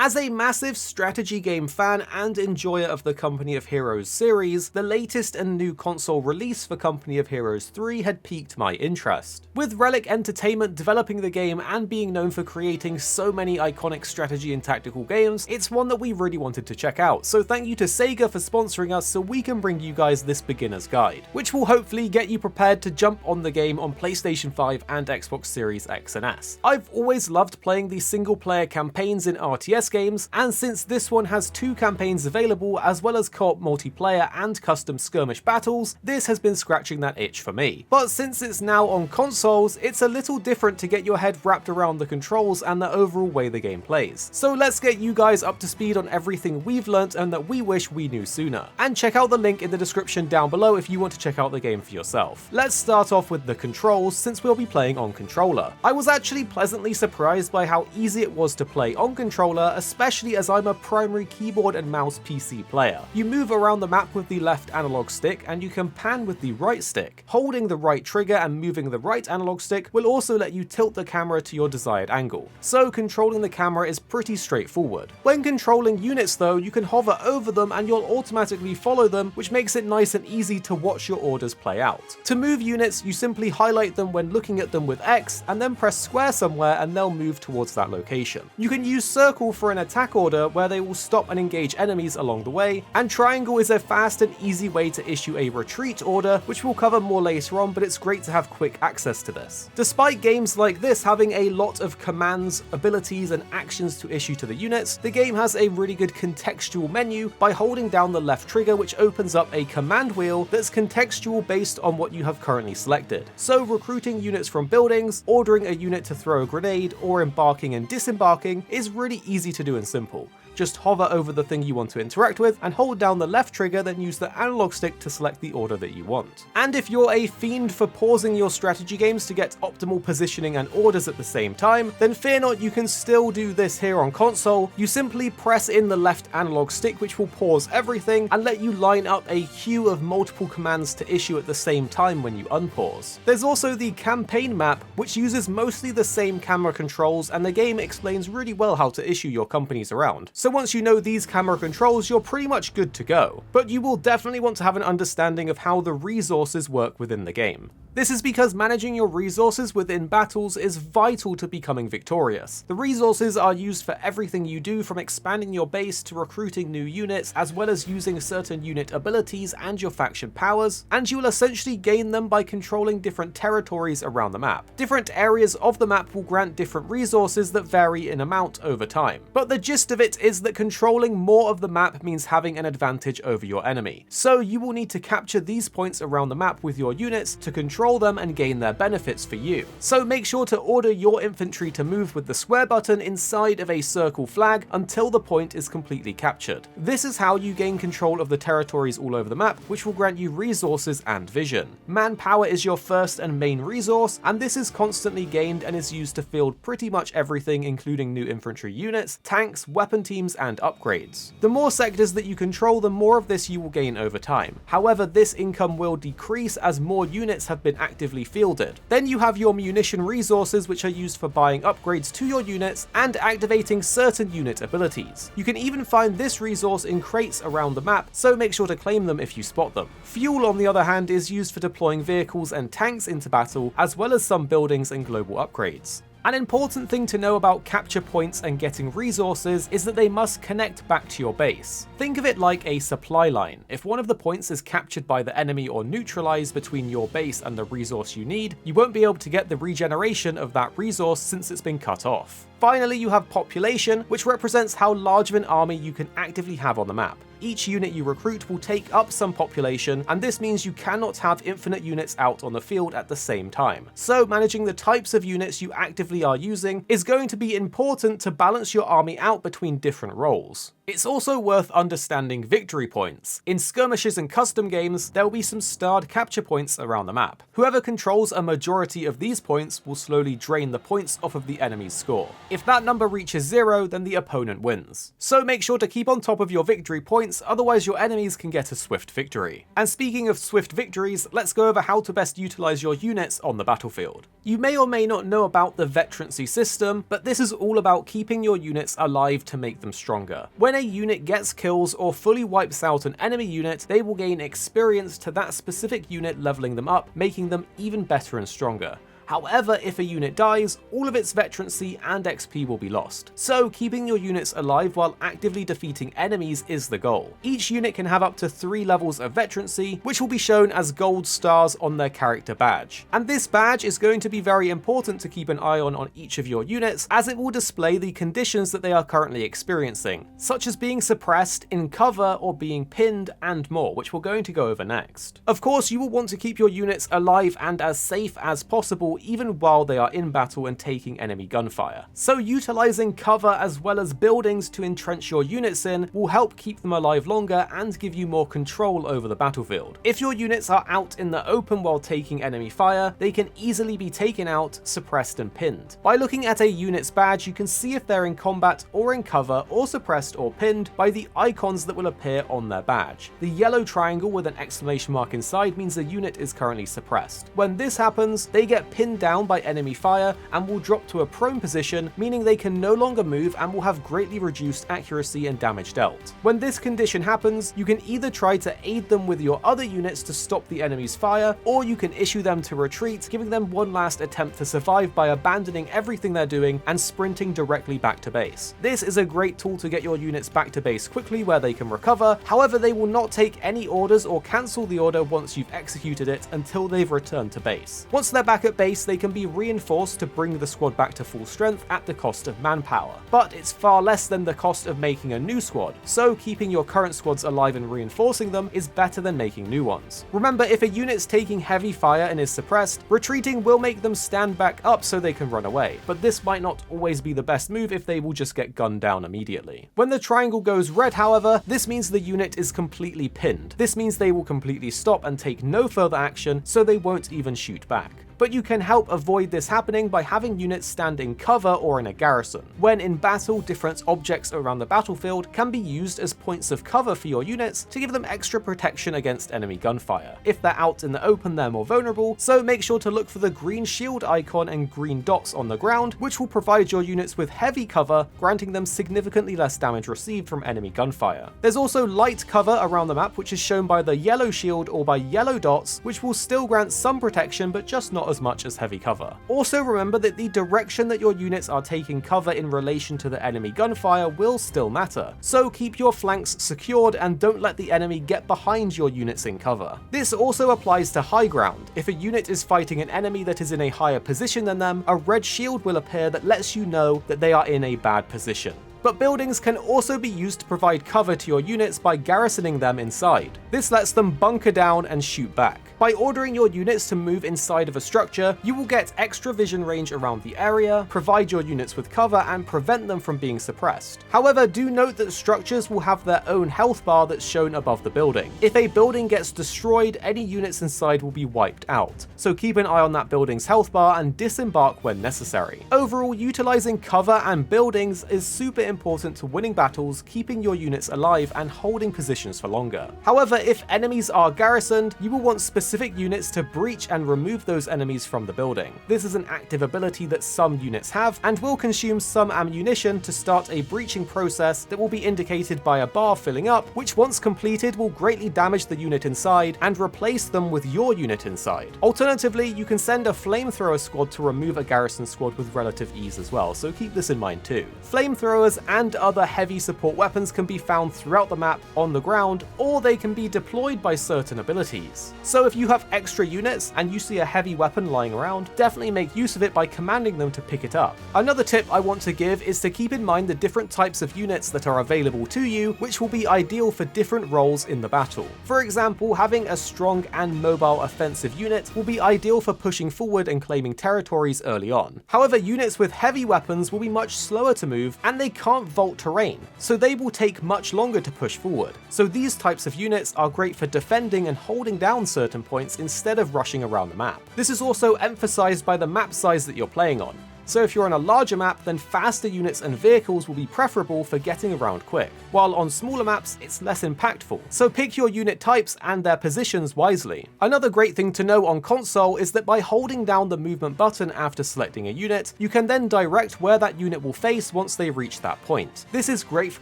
As a massive strategy game fan and enjoyer of the Company of Heroes series, the latest and new console release for Company of Heroes 3 had piqued my interest. With Relic Entertainment developing the game and being known for creating so many iconic strategy and tactical games, it's one that we really wanted to check out, so thank you to Sega for sponsoring us so we can bring you guys this beginner's guide, which will hopefully get you prepared to jump on the game on PlayStation 5 and Xbox Series X and S. I've always loved playing the single player campaigns in RTS games, and since this one has 2 campaigns available as well as co-op multiplayer and custom skirmish battles, this has been scratching that itch for me. But since it's now on consoles, it's a little different to get your head wrapped around the controls and the overall way the game plays. So let's get you guys up to speed on everything we've learnt and that we wish we knew sooner. And check out the link in the description down below if you want to check out the game for yourself. Let's start off with the controls, since we'll be playing on controller. I was actually pleasantly surprised by how easy it was to play on controller, especially as I'm a primary keyboard and mouse PC player. You move around the map with the left analog stick and you can pan with the right stick. Holding the right trigger and moving the right analog stick will also let you tilt the camera to your desired angle. So controlling the camera is pretty straightforward. When controlling units though, you can hover over them and you'll automatically follow them, which makes it nice and easy to watch your orders play out. To move units, you simply highlight them when looking at them with X and then press square somewhere and they'll move towards that location. You can use circle for an attack order where they will stop and engage enemies along the way, and triangle is a fast and easy way to issue a retreat order, which we'll cover more later on, but it's great to have quick access to this. Despite games like this having a lot of commands, abilities and actions to issue to the units, the game has a really good contextual menu by holding down the left trigger, which opens up a command wheel that's contextual based on what you have currently selected. So recruiting units from buildings, ordering a unit to throw a grenade, or embarking and disembarking is really easy to do and simple. Just hover over the thing you want to interact with and hold down the left trigger, then use the analog stick to select the order that you want. And if you're a fiend for pausing your strategy games to get optimal positioning and orders at the same time, then fear not, you can still do this here on console. You simply press in the left analog stick, which will pause everything and let you line up a queue of multiple commands to issue at the same time when you unpause. There's also the campaign map, which uses mostly the same camera controls, and the game explains really well how to issue your companies around. So once you know these camera controls, you're pretty much good to go. But you will definitely want to have an understanding of how the resources work within the game. This is because managing your resources within battles is vital to becoming victorious. The resources are used for everything you do, from expanding your base to recruiting new units, as well as using certain unit abilities and your faction powers, and you will essentially gain them by controlling different territories around the map. Different areas of the map will grant different resources that vary in amount over time. But the gist of it is that controlling more of the map means having an advantage over your enemy. So you will need to capture these points around the map with your units to control them and gain their benefits for you. So make sure to order your infantry to move with the square button inside of a circle flag until the point is completely captured. This is how you gain control of the territories all over the map, which will grant you resources and vision. Manpower is your first and main resource, and this is constantly gained and is used to field pretty much everything, including new infantry units, tanks, weapon teams, and upgrades. The more sectors that you control, the more of this you will gain over time. However, this income will decrease as more units have been actively fielded. Then you have your munition resources, which are used for buying upgrades to your units and activating certain unit abilities. You can even find this resource in crates around the map, so make sure to claim them if you spot them. Fuel, on the other hand, is used for deploying vehicles and tanks into battle, as well as some buildings and global upgrades. An important thing to know about capture points and getting resources is that they must connect back to your base. Think of it like a supply line. If one of the points is captured by the enemy or neutralized between your base and the resource you need, you won't be able to get the regeneration of that resource since it's been cut off. Finally, you have population, which represents how large of an army you can actively have on the map. Each unit you recruit will take up some population, and this means you cannot have infinite units out on the field at the same time. So managing the types of units you actively are using is going to be important to balance your army out between different roles. It's also worth understanding victory points. In skirmishes and custom games, there will be some starred capture points around the map. Whoever controls a majority of these points will slowly drain the points off of the enemy's score. If that number reaches 0, then the opponent wins. So make sure to keep on top of your victory points, otherwise your enemies can get a swift victory. And speaking of swift victories, let's go over how to best utilize your units on the battlefield. You may or may not know about the Veteransy system, but this is all about keeping your units alive to make them stronger. When a unit gets kills or fully wipes out an enemy unit, they will gain experience to that specific unit, leveling them up, making them even better and stronger. However, if a unit dies, all of its veterancy and XP will be lost. So keeping your units alive while actively defeating enemies is the goal. Each unit can have up to 3 levels of veterancy, which will be shown as gold stars on their character badge. And this badge is going to be very important to keep an eye on each of your units, as it will display the conditions that they are currently experiencing, such as being suppressed, in cover, or being pinned, and more, which we're going to go over next. Of course, you will want to keep your units alive and as safe as possible even while they are in battle and taking enemy gunfire. So utilizing cover as well as buildings to entrench your units in will help keep them alive longer and give you more control over the battlefield. If your units are out in the open while taking enemy fire, they can easily be taken out, suppressed and pinned. By looking at a unit's badge, you can see if they're in combat or in cover or suppressed or pinned by the icons that will appear on their badge. The yellow triangle with an exclamation mark inside means the unit is currently suppressed. When this happens, they get pinned down by enemy fire and will drop to a prone position, meaning they can no longer move and will have greatly reduced accuracy and damage dealt. When this condition happens, you can either try to aid them with your other units to stop the enemy's fire, or you can issue them to retreat, giving them one last attempt to survive by abandoning everything they're doing and sprinting directly back to base. This is a great tool to get your units back to base quickly where they can recover. However, they will not take any orders or cancel the order once you've executed it until they've returned to base. Once they're back at base, they can be reinforced to bring the squad back to full strength at the cost of manpower. But it's far less than the cost of making a new squad, so keeping your current squads alive and reinforcing them is better than making new ones. Remember, if a unit's taking heavy fire and is suppressed, retreating will make them stand back up so they can run away, but this might not always be the best move if they will just get gunned down immediately. When the triangle goes red, however, this means the unit is completely pinned. This means they will completely stop and take no further action, so they won't even shoot back. But you can help avoid this happening by having units stand in cover or in a garrison. When in battle, different objects around the battlefield can be used as points of cover for your units to give them extra protection against enemy gunfire. If they're out in the open, they're more vulnerable, so make sure to look for the green shield icon and green dots on the ground, which will provide your units with heavy cover, granting them significantly less damage received from enemy gunfire. There's also light cover around the map, which is shown by the yellow shield or by yellow dots, which will still grant some protection but just not as much as heavy cover. Also remember that the direction that your units are taking cover in relation to the enemy gunfire will still matter, so keep your flanks secured and don't let the enemy get behind your units in cover. This also applies to high ground. If a unit is fighting an enemy that is in a higher position than them, a red shield will appear that lets you know that they are in a bad position. But buildings can also be used to provide cover to your units by garrisoning them inside. This lets them bunker down and shoot back. By ordering your units to move inside of a structure, you will get extra vision range around the area, provide your units with cover, and prevent them from being suppressed. However, do note that structures will have their own health bar that's shown above the building. If a building gets destroyed, any units inside will be wiped out, so keep an eye on that building's health bar and disembark when necessary. Overall, utilizing cover and buildings is super important to winning battles, keeping your units alive, and holding positions for longer. However, if enemies are garrisoned, you will want specific units to breach and remove those enemies from the building. This is an active ability that some units have, and will consume some ammunition to start a breaching process that will be indicated by a bar filling up, which once completed will greatly damage the unit inside and replace them with your unit inside. Alternatively, you can send a flamethrower squad to remove a garrison squad with relative ease as well, so keep this in mind too. Flamethrowers and other heavy support weapons can be found throughout the map on the ground, or they can be deployed by certain abilities. So if you you have extra units and you see a heavy weapon lying around, definitely make use of it by commanding them to pick it up. Another tip I want to give is to keep in mind the different types of units that are available to you, which will be ideal for different roles in the battle. For example, having a strong and mobile offensive unit will be ideal for pushing forward and claiming territories early on. However, units with heavy weapons will be much slower to move and they can't vault terrain, so they will take much longer to push forward. So these types of units are great for defending and holding down certain points instead of rushing around the map. This is also emphasized by the map size that you're playing on. So if you're on a larger map, then faster units and vehicles will be preferable for getting around quick, while on smaller maps it's less impactful, so pick your unit types and their positions wisely. Another great thing to know on console is that by holding down the movement button after selecting a unit, you can then direct where that unit will face once they reach that point. This is great for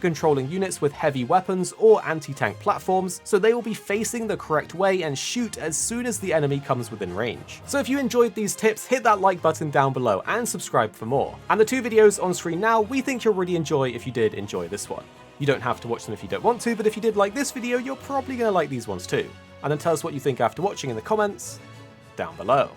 controlling units with heavy weapons or anti-tank platforms, so they will be facing the correct way and shoot as soon as the enemy comes within range. So if you enjoyed these tips, hit that like button down below and subscribe for more. And the 2 videos on screen now, we think you'll really enjoy if you did enjoy this one. You don't have to watch them if you don't want to, but if you did like this video, you're probably going to like these ones too. And then tell us what you think after watching in the comments down below.